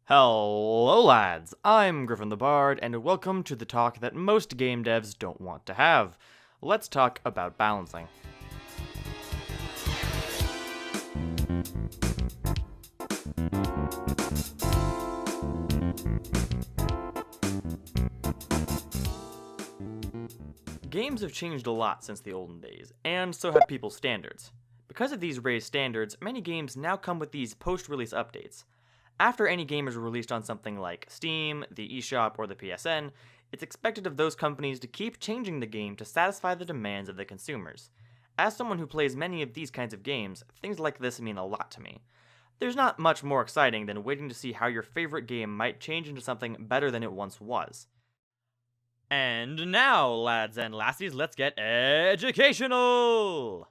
Hello lads, I'm Griffin the Bard, and welcome to the talk that most game devs don't want to have. Let's talk about balancing. Games have changed a lot since the olden days, and so have people's standards. Because of these raised standards, many games now come with these post-release updates. After any game is released on something like Steam, the eShop, or the PSN, it's expected of those companies to keep changing the game to satisfy the demands of the consumers. As someone who plays many of these kinds of games, things like this mean a lot to me. There's not much more exciting than waiting to see how your favorite game might change into something better than it once was. And now, lads and lassies, let's get educational!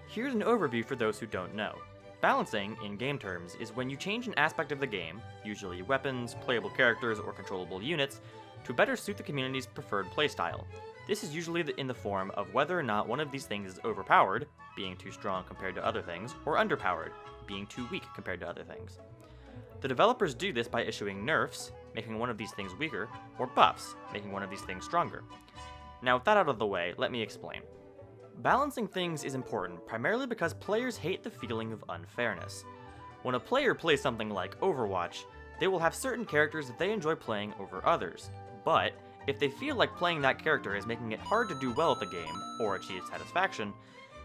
Here's an overview for those who don't know. Balancing, in game terms, is when you change an aspect of the game, usually weapons, playable characters, or controllable units, to better suit the community's preferred playstyle. This is usually in the form of whether or not one of these things is overpowered, being too strong compared to other things, or underpowered, being too weak compared to other things. The developers do this by issuing nerfs, making one of these things weaker, or buffs, making one of these things stronger. Now with that out of the way, let me explain. Balancing things is important primarily because players hate the feeling of unfairness. When a player plays something like Overwatch, they will have certain characters that they enjoy playing over others, but if they feel like playing that character is making it hard to do well at the game, or achieve satisfaction,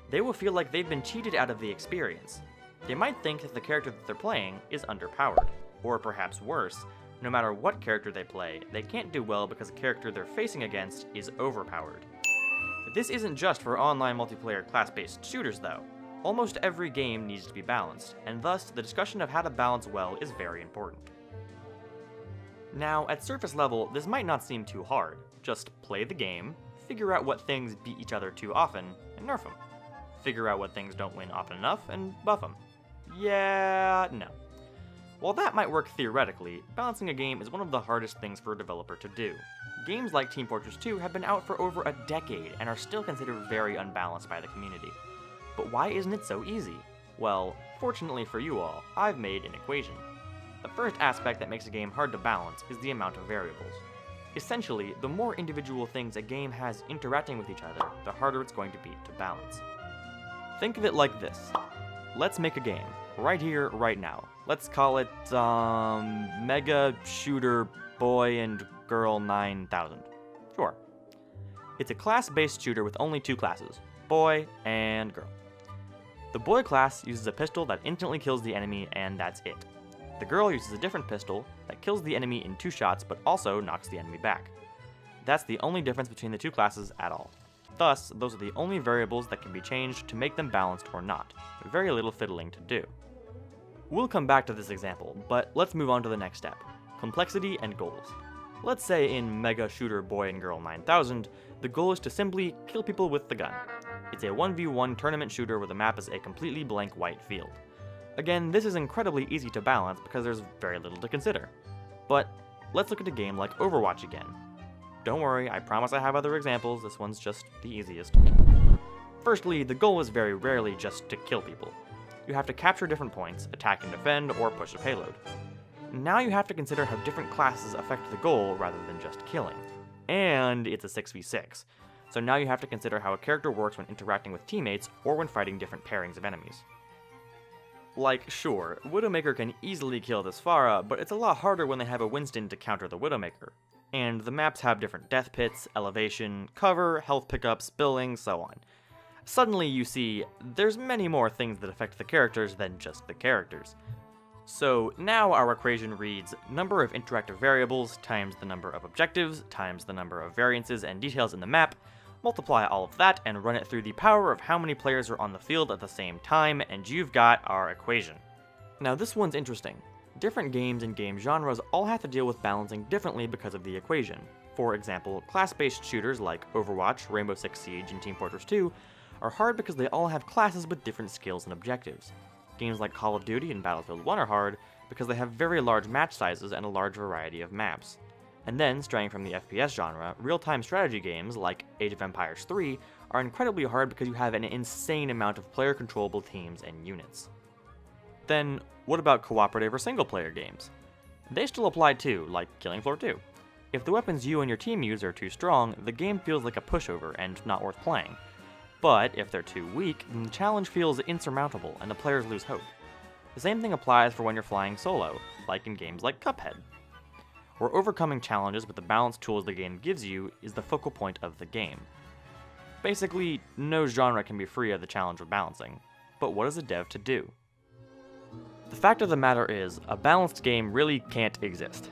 they will feel like they've been cheated out of the experience. They might think that the character that they're playing is underpowered, or perhaps worse, no matter what character they play, they can't do well because the character they're facing against is overpowered. This isn't just for online multiplayer class-based shooters though. Almost every game needs to be balanced, and thus the discussion of how to balance well is very important. Now, at surface level, this might not seem too hard. Just play the game, figure out what things beat each other too often, and nerf them. Figure out what things don't win often enough, and buff them. Yeah, no. While that might work theoretically, balancing a game is one of the hardest things for a developer to do. Games like Team Fortress 2 have been out for over a decade and are still considered very unbalanced by the community. But why isn't it so easy? Well, fortunately for you all, I've made an equation. The first aspect that makes a game hard to balance is the amount of variables. Essentially, the more individual things a game has interacting with each other, the harder it's going to be to balance. Think of it like this. Let's make a game, right here, right now. Let's call it, Mega Shooter Boy and Girl 9000. Sure. It's a class-based shooter with only two classes, boy and girl. The boy class uses a pistol that instantly kills the enemy, and that's it. The girl uses a different pistol that kills the enemy in 2 shots, but also knocks the enemy back. That's the only difference between the two classes at all. Thus, those are the only variables that can be changed to make them balanced or not. Very little fiddling to do. We'll come back to this example, but let's move on to the next step. Complexity and goals. Let's say in Mega Shooter Boy and Girl 9000, the goal is to simply kill people with the gun. It's a 1v1 tournament shooter where the map is a completely blank white field. Again, this is incredibly easy to balance because there's very little to consider. But let's look at a game like Overwatch again. Don't worry, I promise I have other examples, this one's just the easiest. Firstly, the goal is very rarely just to kill people. You have to capture different points, attack and defend, or push a payload. Now you have to consider how different classes affect the goal rather than just killing. And it's a 6v6, so now you have to consider how a character works when interacting with teammates or when fighting different pairings of enemies. Like, sure, Widowmaker can easily kill this Pharah, but it's a lot harder when they have a Winston to counter the Widowmaker. And the maps have different death pits, elevation, cover, health pickups, billing, so on. Suddenly you see, there's many more things that affect the characters than just the characters. So now our equation reads number of interactive variables times the number of objectives times the number of variances and details in the map, multiply all of that and run it through the power of how many players are on the field at the same time, and you've got our equation. Now this one's interesting. Different games and game genres all have to deal with balancing differently because of the equation. For example, class-based shooters like Overwatch, Rainbow Six Siege, and Team Fortress 2 are hard because they all have classes with different skills and objectives. Games like Call of Duty and Battlefield 1 are hard because they have very large match sizes and a large variety of maps. And then, straying from the FPS genre, real-time strategy games like Age of Empires 3 are incredibly hard because you have an insane amount of player-controllable teams and units. Then, what about cooperative or single-player games? They still apply too, like Killing Floor 2. If the weapons you and your team use are too strong, the game feels like a pushover and not worth playing. But if they're too weak, then the challenge feels insurmountable and the players lose hope. The same thing applies for when you're flying solo, like in games like Cuphead, where overcoming challenges with the balanced tools the game gives you is the focal point of the game. Basically, no genre can be free of the challenge of balancing, but what is a dev to do? The fact of the matter is, a balanced game really can't exist.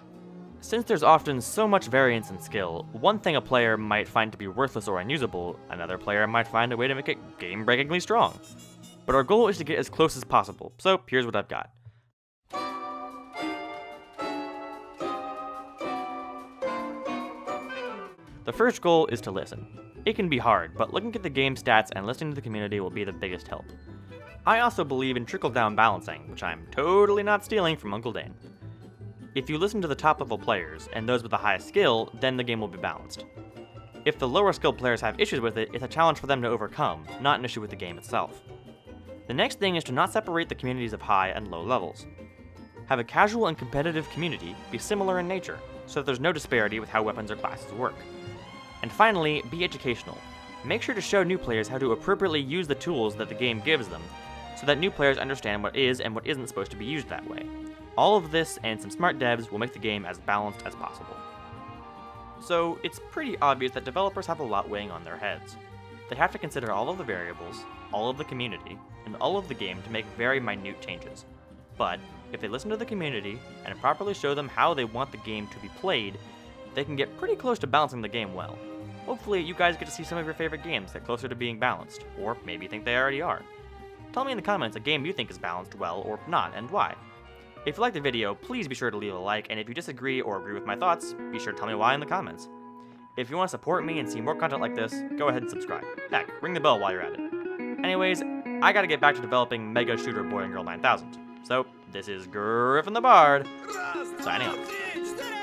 Since there's often so much variance in skill, one thing a player might find to be worthless or unusable, another player might find a way to make it game-breakingly strong. But our goal is to get as close as possible, so here's what I've got. The first goal is to listen. It can be hard, but looking at the game stats and listening to the community will be the biggest help. I also believe in trickle-down balancing, which I'm totally not stealing from Uncle Dane. If you listen to the top-level players, and those with the highest skill, then the game will be balanced. If the lower-skilled players have issues with it, it's a challenge for them to overcome, not an issue with the game itself. The next thing is to not separate the communities of high and low levels. Have a casual and competitive community be similar in nature, so that there's no disparity with how weapons or classes work. And finally, be educational. Make sure to show new players how to appropriately use the tools that the game gives them, so that new players understand what is and what isn't supposed to be used that way. All of this and some smart devs will make the game as balanced as possible. So, it's pretty obvious that developers have a lot weighing on their heads. They have to consider all of the variables, all of the community, and all of the game to make very minute changes. But, if they listen to the community, and properly show them how they want the game to be played, they can get pretty close to balancing the game well. Hopefully, you guys get to see some of your favorite games get closer to being balanced, or maybe think they already are. Tell me in the comments a game you think is balanced well or not, and why. If you liked the video, please be sure to leave a like, and if you disagree or agree with my thoughts, be sure to tell me why in the comments. If you want to support me and see more content like this, go ahead and subscribe. Heck, ring the bell while you're at it. Anyways, I gotta get back to developing Mega Shooter Boy and Girl 9000. So, this is Griffin the Bard, signing off.